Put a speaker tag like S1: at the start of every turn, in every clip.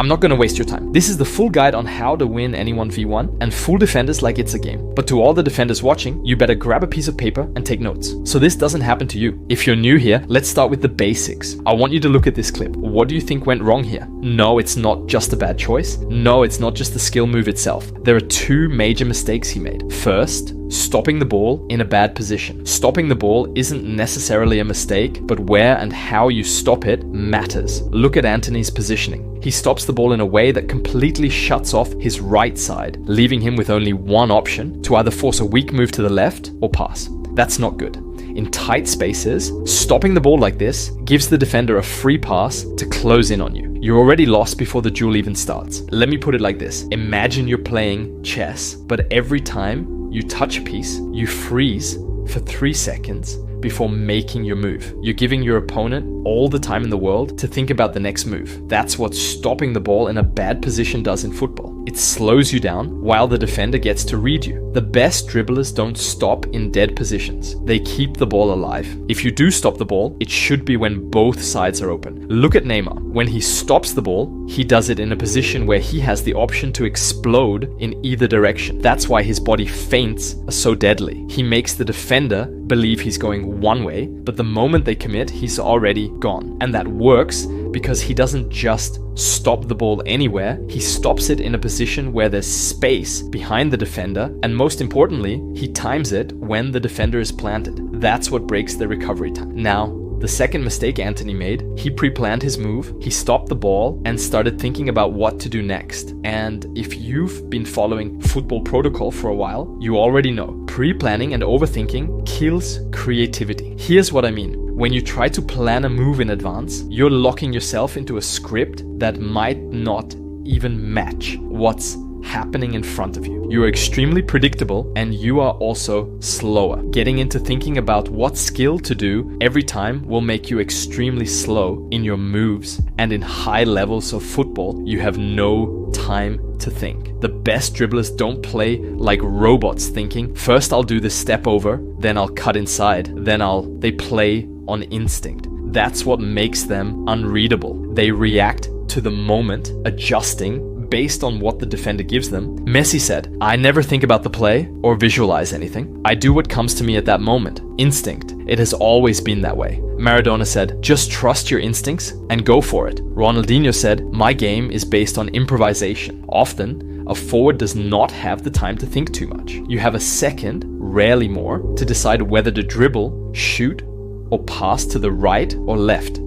S1: I'm not going to waste your time. This is the full guide on how to win any 1v1 and fool defenders like it's a game. But to all the defenders watching, you better grab a piece of paper and take notes, so this doesn't happen to you. If you're new here, let's start with the basics. I want you to look at this clip. What do you think went wrong here? No, it's not just a bad choice. No, it's not just the skill move itself. There are two major mistakes he made. First, stopping the ball in a bad position. Stopping the ball isn't necessarily a mistake, but where and how you stop it matters. Look at Antony's positioning. He stops the ball in a way that completely shuts off his right side, leaving him with only one option to either force a weak move to the left or pass. That's not good. In tight spaces, stopping the ball like this gives the defender a free pass to close in on you. You're already lost before the duel even starts. Let me put it like this. Imagine you're playing chess, but every time you touch a piece, you freeze for 3 seconds before making your move. You're giving your opponent all the time in the world to think about the next move. That's what stopping the ball in a bad position does in football. It slows you down while the defender gets to read you. The best dribblers don't stop in dead positions. They keep the ball alive. If you do stop the ball, it should be when both sides are open. Look at Neymar. When he stops the ball, he does it in a position where he has the option to explode in either direction. That's why his body feints are so deadly. He makes the defender believe he's going one way, but the moment they commit, he's already gone. And that works because he doesn't just stop the ball anywhere, he stops it in a position where there's space behind the defender, and most importantly, he times it when the defender is planted. That's what breaks the recovery time. Now, the second mistake Antony made, he pre-planned his move, he stopped the ball and started thinking about what to do next. And if you've been following football protocol for a while, you already know, pre-planning and overthinking kills creativity. Here's what I mean. When you try to plan a move in advance, you're locking yourself into a script that might not even match what's happening in front of you. You are extremely predictable and you are also slower. Getting into thinking about what skill to do every time will make you extremely slow in your moves, and in high levels of football, you have no time to think. The best dribblers don't play like robots thinking, first I'll do this step over, then I'll cut inside, they play on instinct. That's what makes them unreadable. They react to the moment, adjusting based on what the defender gives them. Messi said, "I never think about the play or visualize anything. I do what comes to me at that moment. Instinct. It has always been that way." Maradona said, "Just trust your instincts and go for it." Ronaldinho said, "My game is based on improvisation." Often, a forward does not have the time to think too much. You have a second, rarely more, to decide whether to dribble, shoot, or pass to the right or left.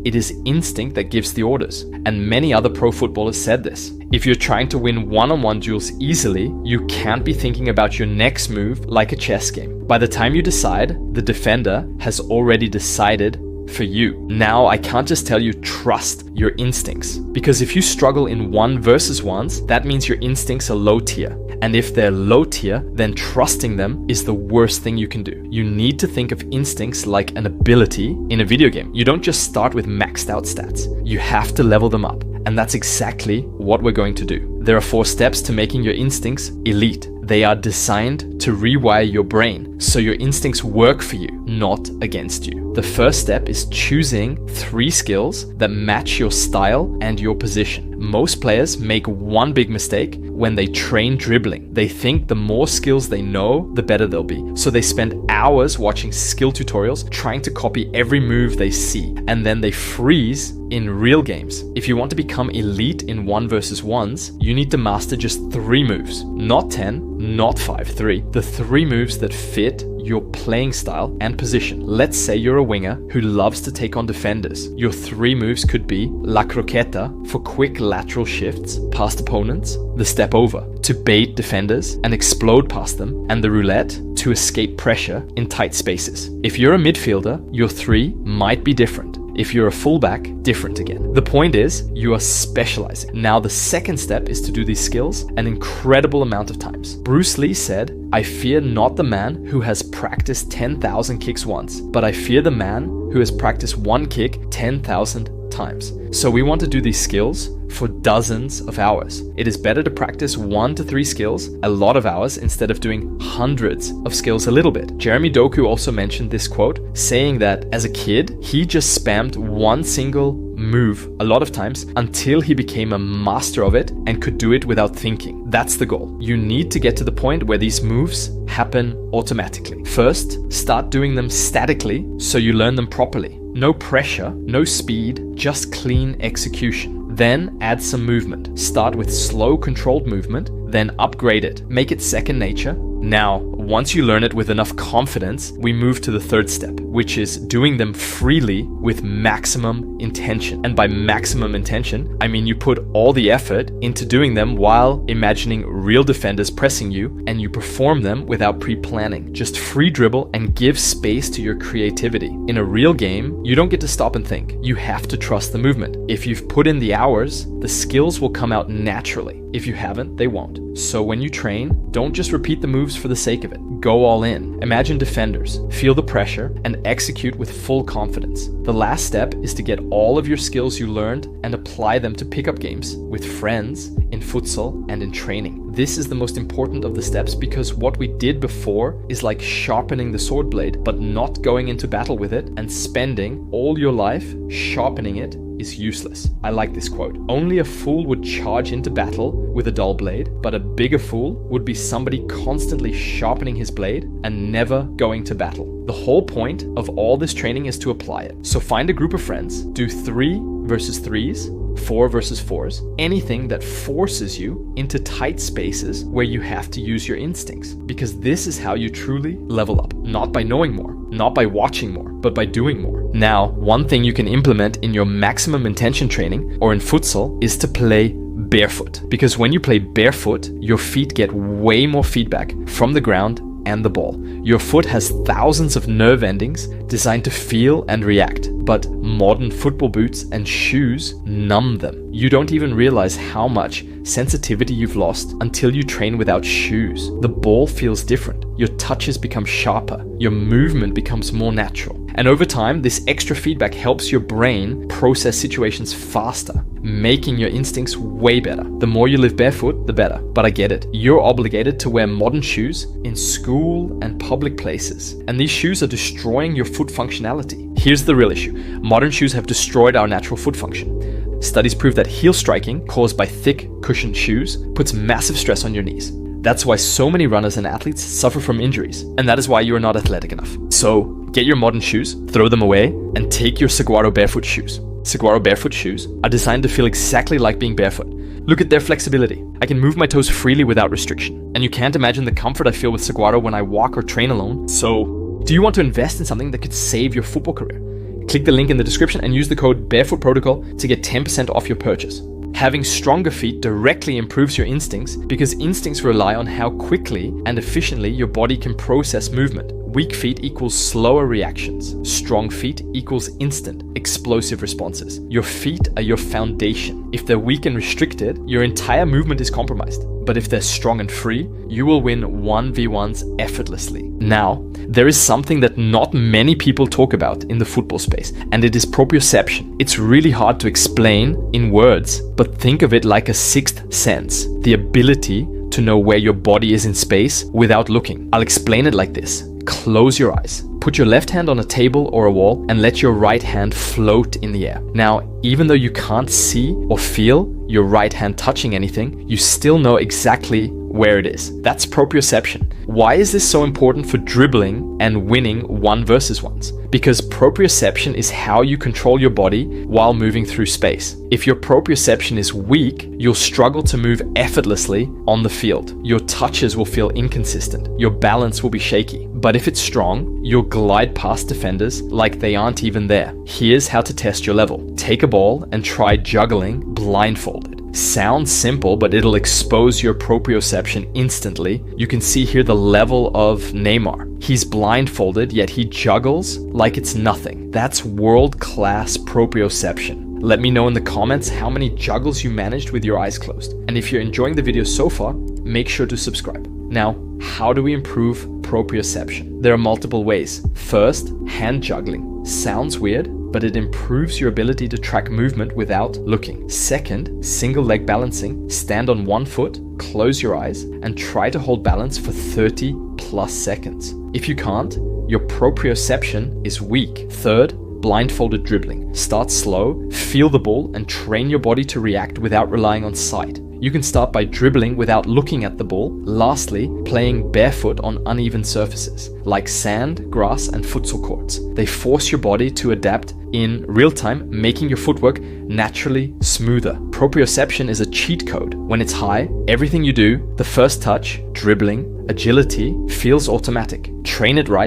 S1: It is instinct that gives the orders, and many other pro footballers said this. If you're trying to win one-on-one duels easily, you can't be thinking about your next move like a chess game. By the time you decide, the defender has already decided for you. Now, I can't just tell you trust your instincts, because if you struggle in 1v1s, that means your instincts are low tier. And if they're low tier, then trusting them is the worst thing you can do. You need to think of instincts like an ability in a video game. You don't just start with maxed out stats. You have to level them up. And that's exactly what we're going to do. There are 4 steps to making your instincts elite. They are designed to rewire your brain, so your instincts work for you, not against you. The first step is choosing 3 skills that match your style and your position. Most players make one big mistake when they train dribbling. They think the more skills they know, the better they'll be. So they spend hours watching skill tutorials, trying to copy every move they see, and then they freeze in real games. If you want to become elite in 1v1s, you need to master just 3 moves, not 10, not 5, 3. The 3 moves that fit your playing style and position. Let's say you're a winger who loves to take on defenders. Your 3 moves could be La Croqueta for quick lateral shifts past opponents, the step over to bait defenders and explode past them, and the roulette to escape pressure in tight spaces. If you're a midfielder, your 3 might be different. If you're a fullback, different again. The point is, you are specializing. Now the second step is to do these skills an incredible amount of times. Bruce Lee said, "I fear not the man who has practiced 10,000 kicks once, but I fear the man who has practiced one kick 10,000 times." So we want to do these skills for dozens of hours. It is better to practice 1 to 3 skills a lot of hours instead of doing hundreds of skills a little bit. Jeremy Doku also mentioned this quote, saying that as a kid, he just spammed one single move a lot of times until he became a master of it and could do it without thinking. That's the goal. You need to get to the point where these moves happen automatically. First, start doing them statically so you learn them properly. No pressure, no speed, just clean execution. Then add some movement. Start with slow, controlled movement, then upgrade it. Make it second nature. Now, once you learn it with enough confidence, we move to the third step, which is doing them freely with maximum intention. And by maximum intention, I mean you put all the effort into doing them while imagining real defenders pressing you, and you perform them without pre-planning. Just free dribble and give space to your creativity. In a real game, you don't get to stop and think. You have to trust the movement. If you've put in the hours, the skills will come out naturally. If you haven't, they won't. So when you train, don't just repeat the moves for the sake of it. Go all in. Imagine defenders, feel the pressure, and execute with full confidence. The last step is to get all of your skills you learned and apply them to pickup games with friends, in futsal, and in training. This is the most important of the steps because what we did before is like sharpening the sword blade, but not going into battle with it and spending all your life sharpening it is useless. I like this quote. Only a fool would charge into battle with a dull blade, but a bigger fool would be somebody constantly sharpening his blade and never going to battle. The whole point of all this training is to apply it. So find a group of friends, do 3 versus 3s, 4 versus 4s, anything that forces you into tight spaces where you have to use your instincts. Because this is how you truly level up. Not by knowing more, not by watching more, but by doing more. Now, one thing you can implement in your maximum intention training or in futsal is to play barefoot. Because when you play barefoot, your feet get way more feedback from the ground and the ball. Your foot has thousands of nerve endings designed to feel and react, but modern football boots and shoes numb them. You don't even realize how much sensitivity you've lost until you train without shoes. The ball feels different. Your touches become sharper. Your movement becomes more natural. And over time, this extra feedback helps your brain process situations faster, making your instincts way better. The more you live barefoot, the better. But I get it. You're obligated to wear modern shoes in school and public places. And these shoes are destroying your foot functionality. Here's the real issue. Modern shoes have destroyed our natural foot function. Studies prove that heel striking caused by thick, cushioned shoes puts massive stress on your knees. That's why so many runners and athletes suffer from injuries. And that is why you are not athletic enough. So get your modern shoes, throw them away, and take your Saguaro barefoot shoes. Saguaro barefoot shoes are designed to feel exactly like being barefoot. Look at their flexibility. I can move my toes freely without restriction. And you can't imagine the comfort I feel with Saguaro when I walk or train alone. So, do you want to invest in something that could save your football career? Click the link in the description and use the code BAREFOOTPROTOCOL to get 10% off your purchase. Having stronger feet directly improves your instincts because instincts rely on how quickly and efficiently your body can process movement. Weak feet equals slower reactions. Strong feet equals instant, explosive responses. Your feet are your foundation. If they're weak and restricted, your entire movement is compromised. But if they're strong and free, you will win 1v1s effortlessly. Now, there is something that not many people talk about in the football space, and it is proprioception. It's really hard to explain in words, but think of it like a sixth sense, the ability to know where your body is in space without looking. I'll explain it like this. Close your eyes. Put your left hand on a table or a wall and let your right hand float in the air. Now, even though you can't see or feel your right hand touching anything, you still know exactly where it is. That's proprioception. Why is this so important for dribbling and winning 1 versus 1s? Because proprioception is how you control your body while moving through space. If your proprioception is weak, you'll struggle to move effortlessly on the field. Your touches will feel inconsistent. Your balance will be shaky. But if it's strong, you'll glide past defenders like they aren't even there. Here's how to test your level. Take a ball and try juggling blindfolded. Sounds simple, but it'll expose your proprioception instantly. You can see here the level of Neymar. He's blindfolded, yet he juggles like it's nothing. That's world-class proprioception. Let me know in the comments how many juggles you managed with your eyes closed. And if you're enjoying the video so far, make sure to subscribe. Now, how do we improve proprioception? There are multiple ways. First, hand juggling. Sounds weird, but it improves your ability to track movement without looking. Second, single leg balancing. Stand on one foot, close your eyes, and try to hold balance for 30+ seconds. If you can't, your proprioception is weak. Third, blindfolded dribbling. Start slow, feel the ball, and train your body to react without relying on sight. You can start by dribbling without looking at the ball. Lastly, playing barefoot on uneven surfaces, like sand, grass, and futsal courts. They force your body to adapt in real time, making your footwork naturally smoother. Proprioception is a cheat code. When it's high, everything you do, the first touch, dribbling, agility, feels automatic. Train it right,